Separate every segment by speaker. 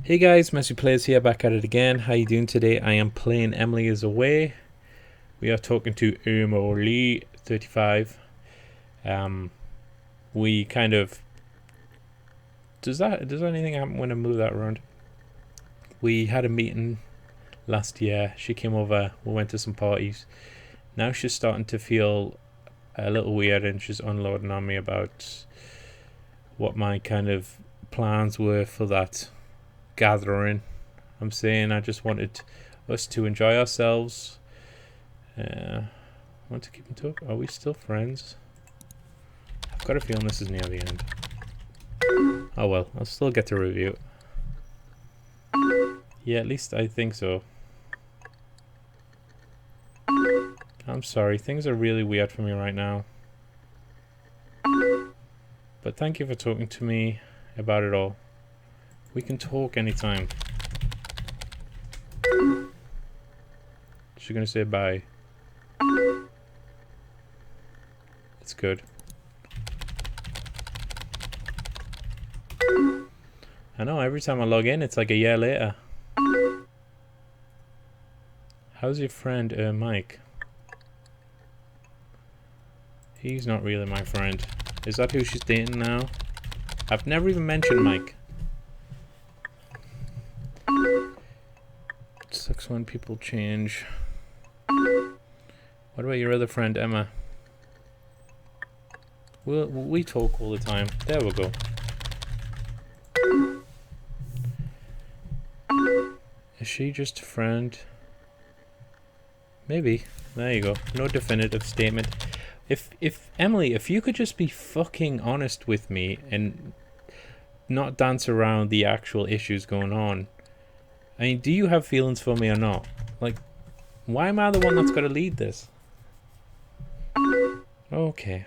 Speaker 1: Hey guys, MessyPlays here, back at it again. How you doing today? I am playing Emily is Away. We are talking to Emily 35. We kind of does anything happen when I move that around? We had a meeting last year. She came over. We went to some parties. Now she's starting to feel a little weird, and she's unloading on me about what my kind of plans were for that gathering. I'm saying I just wanted us to enjoy ourselves. I want to keep in touch. Are we still friends? I've got a feeling this is near the end. Oh well, I'll still get to review it. Yeah, at least I think so. I'm sorry, things are really weird for me right now. But thank you for talking to me about it all. We can talk anytime. She's gonna say bye. It's good. I know, every time I log in, it's like a year later. How's your friend, Mike? He's not really my friend. Is that who she's dating now? I've never even mentioned Mike. It sucks when people change. What about your other friend, Emma? We talk all the time. There we go. Is she just a friend? Maybe. There you go. No definitive statement. If Emily, if you could just be fucking honest with me and not dance around the actual issues going on. I mean, do you have feelings for me or not? Like, why am I the one that's got to lead this? Okay.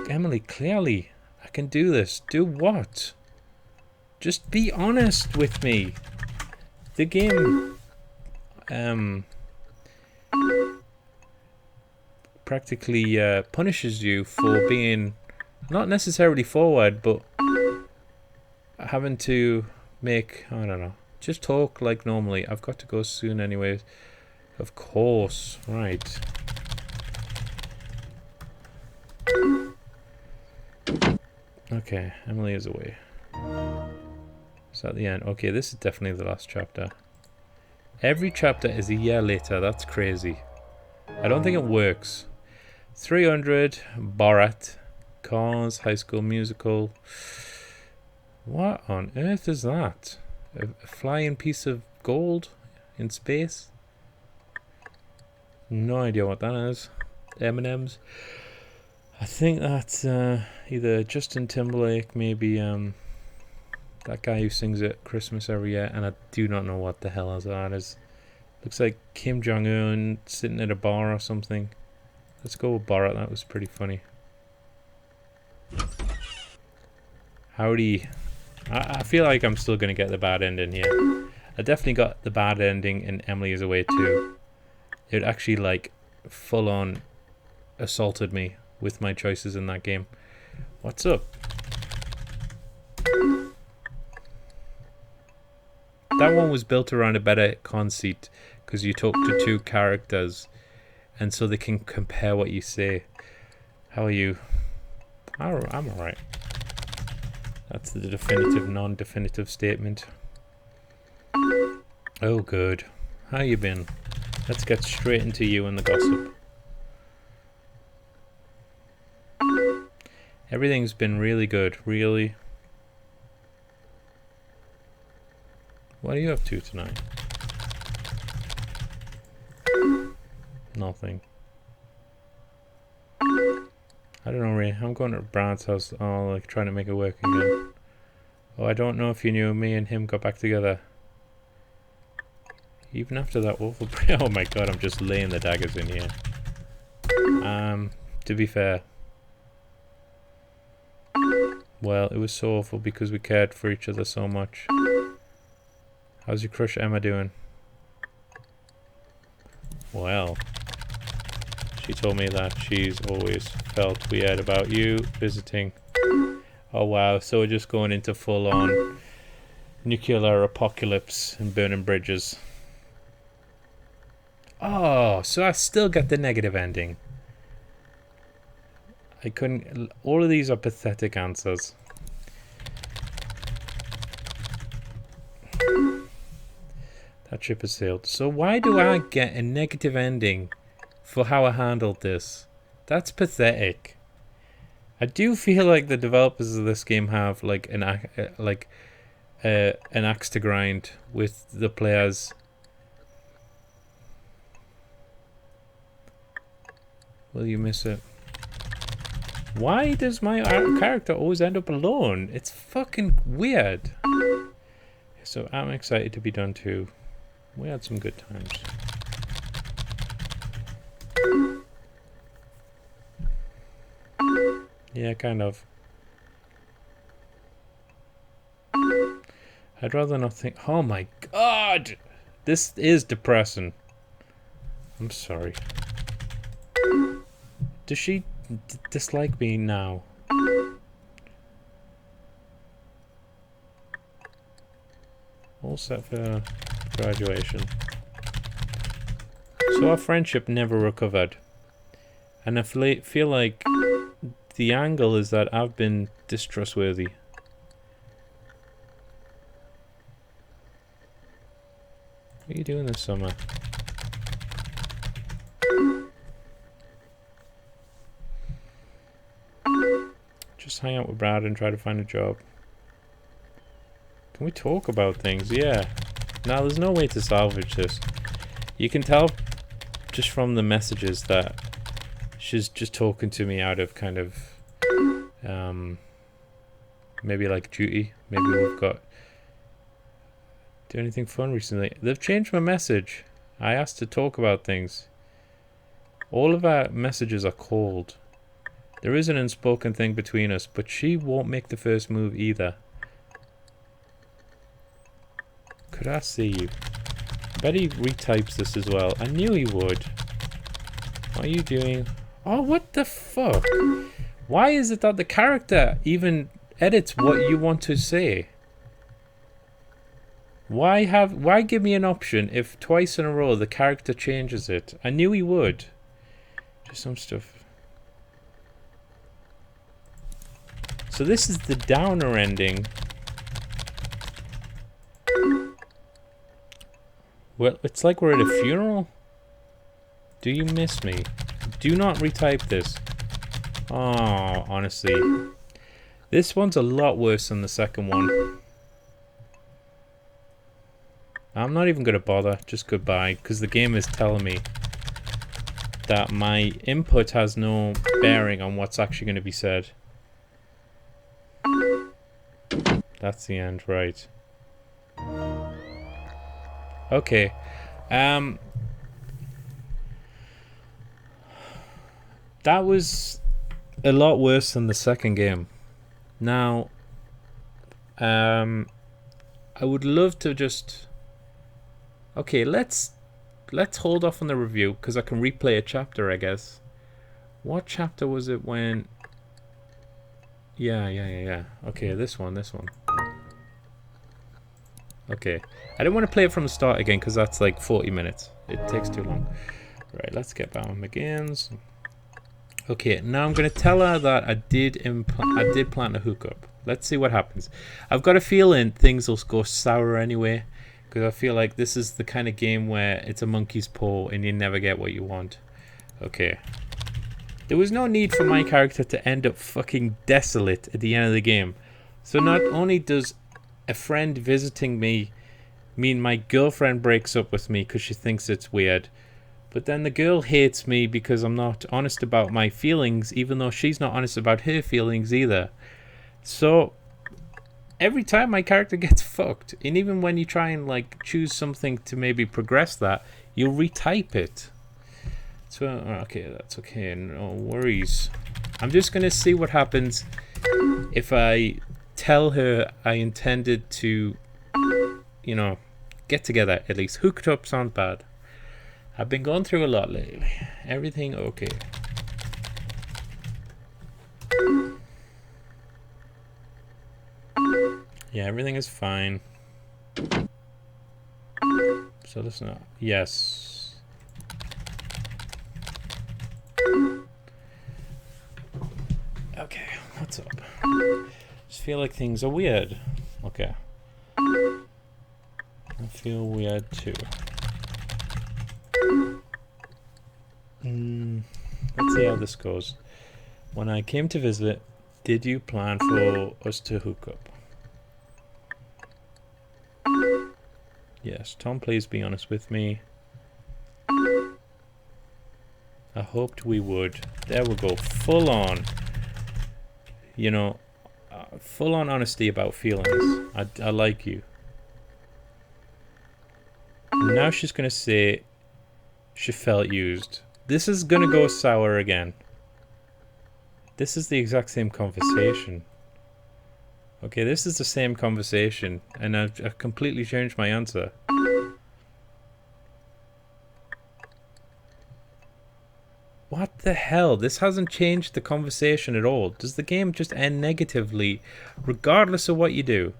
Speaker 1: Emily, clearly, I can do this. Do what? Just be honest with me. The game, practically punishes you for being not necessarily forward, but having to make, I don't know, just talk like normally. I've got to go soon anyways. Of course, right. Okay, Emily is away. Is that the end? Okay, this is definitely the last chapter. Every chapter is a year later. That's crazy. I don't think it works. 300, Borat, Cars, High School Musical. What on earth is that? A flying piece of gold in space? No idea what that is. M&M's. I think that's either Justin Timberlake, maybe that guy who sings at Christmas every year, and I do not know what the hell that is. Looks like Kim Jong-un sitting at a bar or something. Let's go with Borat, that was pretty funny. Howdy. I feel like I'm still going to get the bad ending here. I definitely got the bad ending in Emily is Away too. It actually like full on assaulted me with my choices in that game. What's up? That one was built around a better conceit because you talk to two characters and so they can compare what you say. How are you? I'm alright. That's the definitive, non-definitive statement. Oh good. How you been? Let's get straight into you and the gossip. Everything's been really good, really. What are you up to tonight? Nothing. I don't know really. I'm going to Brad's house, like trying to make it work again. Oh, I don't know if you knew me and him got back together. Even after that awful oh my god, I'm just laying the daggers in here. To be fair. Well, it was so awful because we cared for each other so much. How's your crush Emma doing? Well, she told me that she's always felt weird about you visiting. Oh wow, so we're just going into full-on nuclear apocalypse and burning bridges. Oh, so I still get the negative ending. I couldn't... All of these are pathetic answers. That ship has sailed. So why do I get a negative ending for how I handled this? That's pathetic. I do feel like the developers of this game have like an axe to grind with the players. Will you miss it? Why does my character always end up alone? It's fucking weird. So I'm excited to be done too. We had some good times. Yeah, kind of. I'd rather not think. Oh my god! This is depressing. I'm sorry. Does she dislike me now? All set for graduation. So our friendship never recovered. And I feel like the angle is that I've been distrustworthy. What are you doing this summer? Just hang out with Brad and try to find a job. Can we talk about things? Yeah. Now, there's no way to salvage this. You can tell just from the messages that she's just talking to me out of kind of maybe like duty. Maybe we've got... Do anything fun recently? They've changed my message. I asked to talk about things. All of our messages are called. There is an unspoken thing between us, but she won't make the first move either. Could I see you? I bet he retypes this as well. I knew he would. What are you doing? Oh, what the fuck? Why is it that the character even edits what you want to say? Why give me an option if twice in a row the character changes it? I knew he would. Just some stuff. So this is the downer ending. Well, it's like we're at a funeral. Do you miss me? Do not retype this. Oh, honestly. This one's a lot worse than the second one. I'm not even going to bother. Just goodbye. Because the game is telling me that my input has no bearing on what's actually going to be said. That's the end, right. Okay. That was a lot worse than the second game. Now, I would love to just... Okay, let's hold off on the review, because I can replay a chapter, I guess. What chapter was it when... Yeah. Okay, this one. Okay. I don't want to play it from the start again, because that's like 40 minutes. It takes too long. Right, let's get Batman Begins. Okay, now I'm going to tell her that I did plant a hookup. Let's see what happens. I've got a feeling things will go sour anyway, because I feel like this is the kind of game where it's a monkey's paw and you never get what you want. Okay. There was no need for my character to end up fucking desolate at the end of the game. So not only does a friend visiting me mean my girlfriend breaks up with me because she thinks it's weird, but then the girl hates me because I'm not honest about my feelings, even though she's not honest about her feelings either. So every time my character gets fucked, and even when you try and like choose something to maybe progress that, you'll retype it. So okay, that's okay, no worries. I'm just gonna see what happens if I tell her I intended to, you know, get together at least. Hooked up sounds bad. I've been going through a lot lately. Everything okay. Yeah, everything is fine. So listen, yes. Okay, what's up? Just feel like things are weird. Okay. I feel weird too. Let's see how this goes. When I came to visit, did you plan for us to hook up? Yes. Tom, please be honest with me. I hoped we would. There we go. Full on. You know, full on honesty about feelings. I like you. Now she's going to say she felt used. This is going to go sour again. This is the exact same conversation. Okay, this is the same conversation, and I've completely changed my answer. What the hell? This hasn't changed the conversation at all. Does the game just end negatively, regardless of what you do?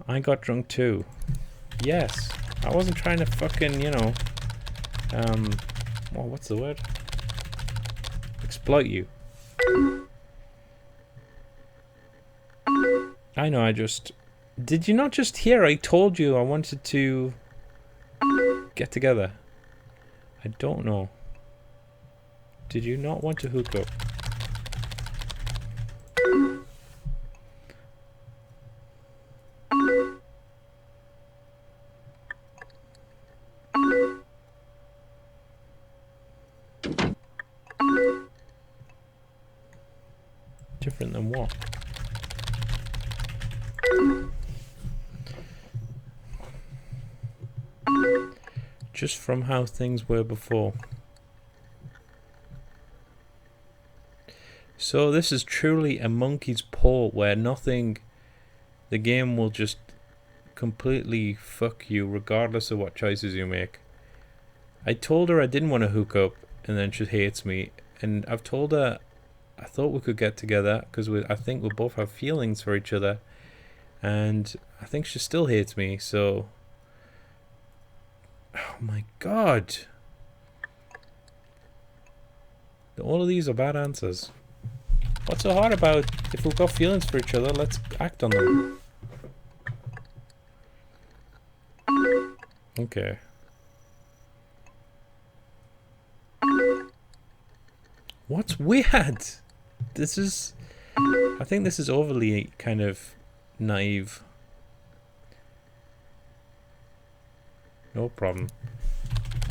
Speaker 1: I got drunk too. Yes. I wasn't trying to fucking, you know, well, what's the word? Exploit you. I know, did you not just hear? I told you I wanted to get together. I don't know. Did you not want to hook up? Different than what? Just from how things were before. So this is truly a monkey's paw where nothing, the game will just completely fuck you regardless of what choices you make. I told her I didn't want to hook up, and then she hates me. And I've told her I thought we could get together because I think we both have feelings for each other, and I think she still hates me. So, oh my god, all of these are bad answers. What's so hard about if we've got feelings for each other? Let's act on them. Okay. What's weird? This is... I think this is overly kind of naive. No problem.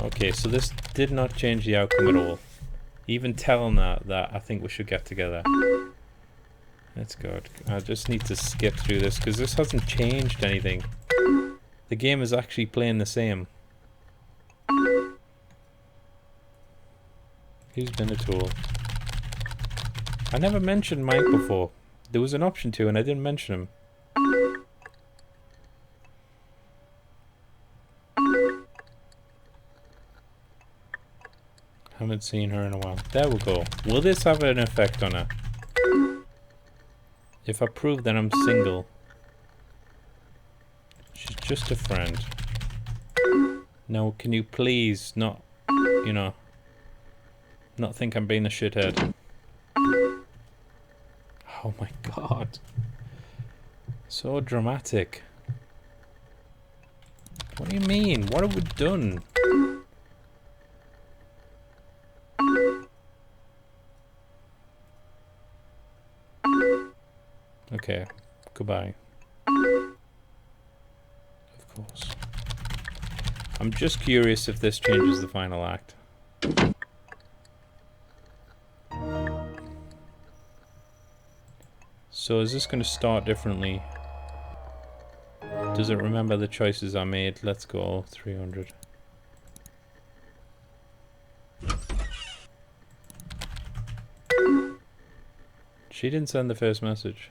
Speaker 1: Okay, so this did not change the outcome at all. Even telling that I think we should get together. That's good. I just need to skip through this because this hasn't changed anything. The game is actually playing the same. Who's been a tool? I never mentioned Mike before. There was an option to and I didn't mention him. Haven't seen her in a while. There we go. Will this have an effect on her? If I prove that I'm single. She's just a friend. Now, can you please not, you know, not think I'm being a shithead? Oh my god. So dramatic. What do you mean? What have we done? Okay, goodbye. Of course. I'm just curious if this changes the final act. So is this going to start differently? Does it remember the choices I made? Let's go 300. She didn't send the first message.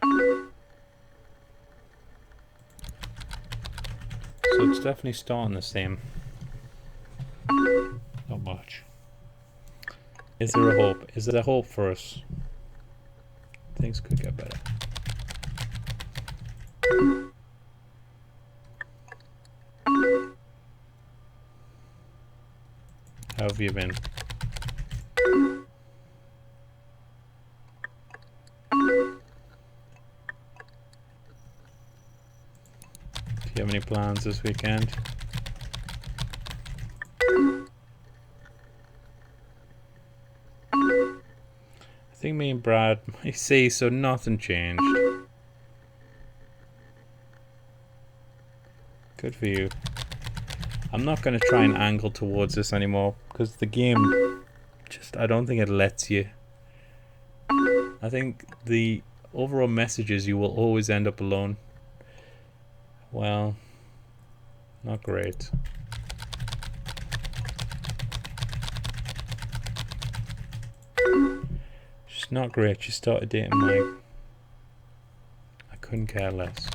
Speaker 1: So it's definitely starting the same. Not much. Is there a hope? Is there hope for us? Things could get better. How have you been? Do you have any plans this weekend? I think me and Brad might see, so nothing changed. Good for you. I'm not going to try and angle towards this anymore because the game just, I don't think it lets you. I think the overall message is you will always end up alone. Well, not great. Just not great. She started dating Mike. I couldn't care less.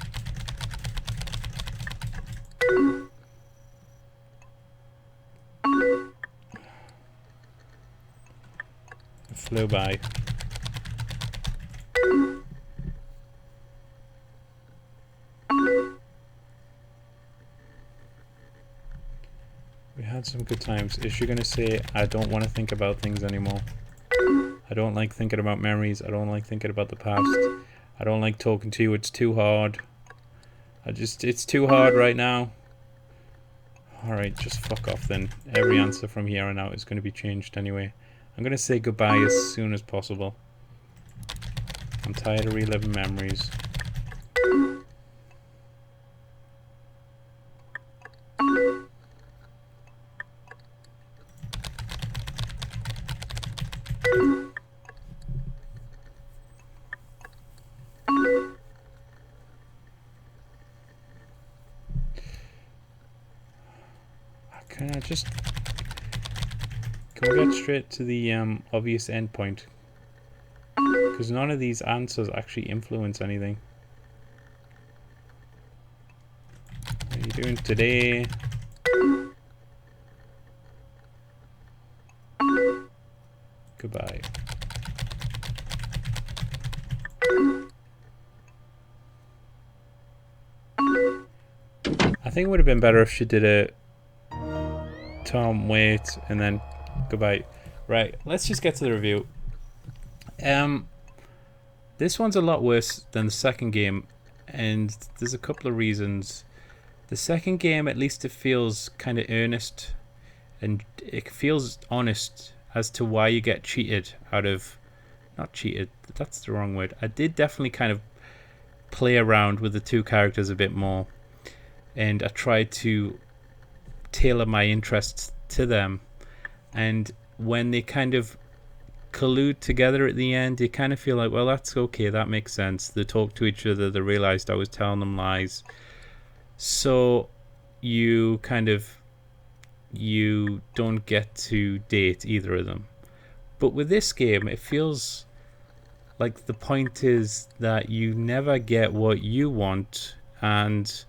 Speaker 1: It flew by. We had some good times. Is she gonna say, I don't want to think about things anymore? I don't like thinking about memories. I don't like thinking about the past. I don't like talking to you. It's too hard. It's too hard right now. Alright, just fuck off then. Every answer from here on out is going to be changed anyway. I'm going to say goodbye as soon as possible. I'm tired of reliving memories. Can we get straight to the obvious endpoint? Because none of these answers actually influence anything. What are you doing today? Goodbye. I think it would have been better if she did a Tom, wait, and then goodbye. Right, let's just get to the review. This one's a lot worse than the second game, and there's a couple of reasons. The second game, at least it feels kind of earnest, and it feels honest as to why you get cheated out of... Not cheated, that's the wrong word. I did definitely kind of play around with the two characters a bit more, and I tried to tailor my interests to them, and when they kind of collude together at the end, you kind of feel like, well, that's okay, that makes sense. They talk to each other, they realized I was telling them lies, so you don't get to date either of them. But with this game, it feels like the point is that you never get what you want, and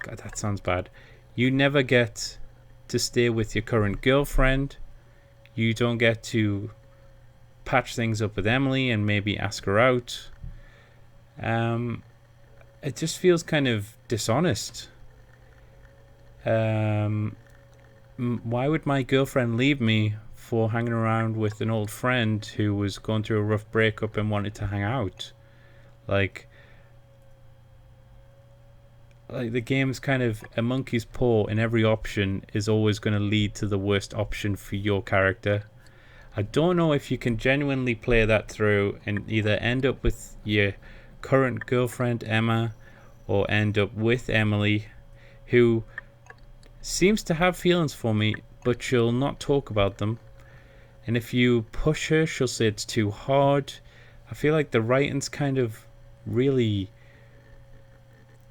Speaker 1: God, that sounds bad. You never get to stay with your current girlfriend. You don't get to patch things up with Emily and maybe ask her out. It just feels kind of dishonest. Why would my girlfriend leave me for hanging around with an old friend who was going through a rough breakup and wanted to hang out? Like the game's kind of a monkey's paw, and every option is always going to lead to the worst option for your character. I don't know if you can genuinely play that through and either end up with your current girlfriend Emma or end up with Emily, who seems to have feelings for me, but she'll not talk about them. And if you push her, she'll say it's too hard. I feel like the writing's kind of really...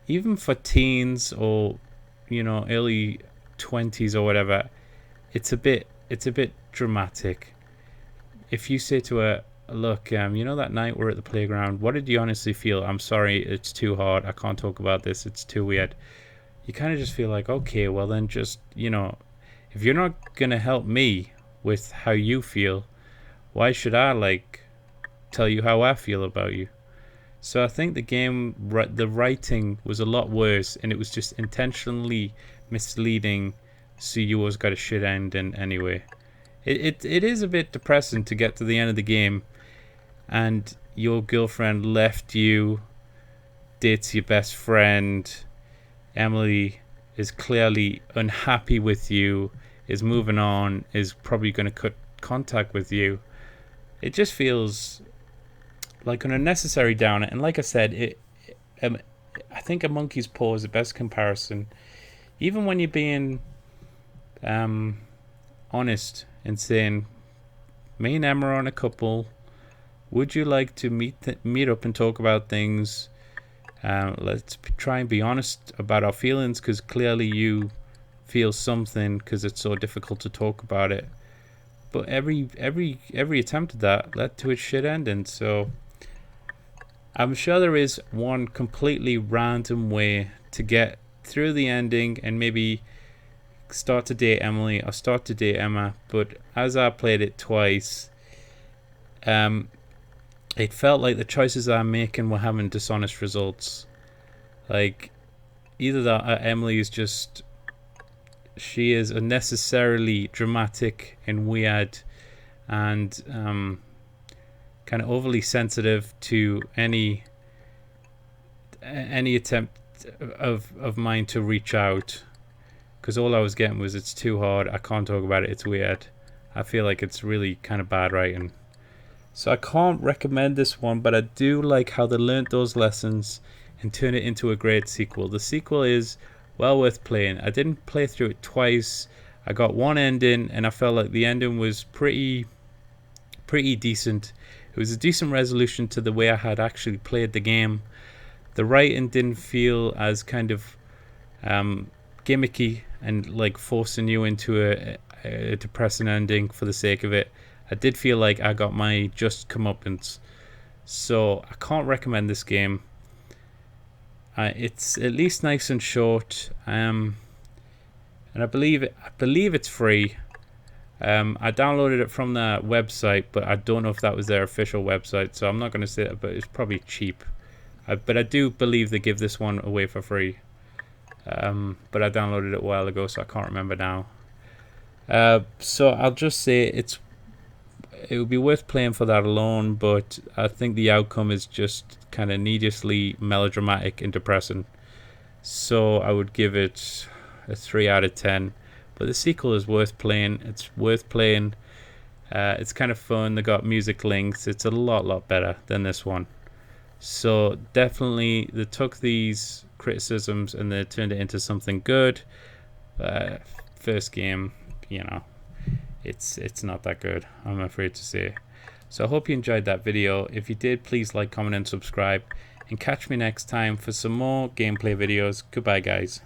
Speaker 1: even for teens or, you know, early 20s or whatever, it's a bit dramatic. If you say to her, look, you know that night we're at the playground, what did you honestly feel? I'm sorry, it's too hard, I can't talk about this, it's too weird. You kind of just feel like, okay, well then just, you know, if you're not going to help me with how you feel, why should I, like, tell you how I feel about you? So I think the game, the writing was a lot worse, and it was just intentionally misleading so you always got a shit ending anyway. It is a bit depressing to get to the end of the game and your girlfriend left you, dates your best friend. Emily is clearly unhappy with you, is moving on, is probably going to cut contact with you. It just feels like an unnecessary downer. And like I said, I think a monkey's paw is the best comparison. Even when you're being honest and saying, me and Emma are on a couple. Would you like to meet up and talk about things? Let's try and be honest about our feelings, because clearly you feel something, because it's so difficult to talk about it. But every attempt at that led to a shit ending. So I'm sure there is one completely random way to get through the ending and maybe start to date Emily or start to date Emma. But as I played it twice, it felt like the choices I'm making were having dishonest results. Like, either that Emily is just, she is unnecessarily dramatic and weird and kind of overly sensitive to any attempt of mine to reach out, because all I was getting was, it's too hard, I can't talk about it, it's weird. I feel like it's really kind of bad writing. So I can't recommend this one, but I do like how they learnt those lessons and turn it into a great sequel. The sequel is well worth playing. I didn't play through it twice. I got one ending and I felt like the ending was pretty decent. It was a decent resolution to the way I had actually played the game. The writing didn't feel as kind of gimmicky and like forcing you into a depressing ending for the sake of it. I did feel like I got my just comeuppance. So I can't recommend this game. It's at least nice and short, and I believe it's free. I downloaded it from their website, but I don't know if that was their official website, so I'm not going to say that, but it's probably cheap. But I do believe they give this one away for free. But I downloaded it a while ago, so I can't remember now. So I'll just say it would be worth playing for that alone, but I think the outcome is just kind of needlessly melodramatic and depressing. So I would give it a 3 out of 10. But the sequel is worth playing. It's worth playing. It's kind of fun. They got music links. It's a lot better than this one. So definitely they took these criticisms and they turned it into something good. First game, it's not that good, I'm afraid to say. So I hope you enjoyed that video. If you did, please like, comment and subscribe, and catch me next time for some more gameplay videos. Goodbye guys.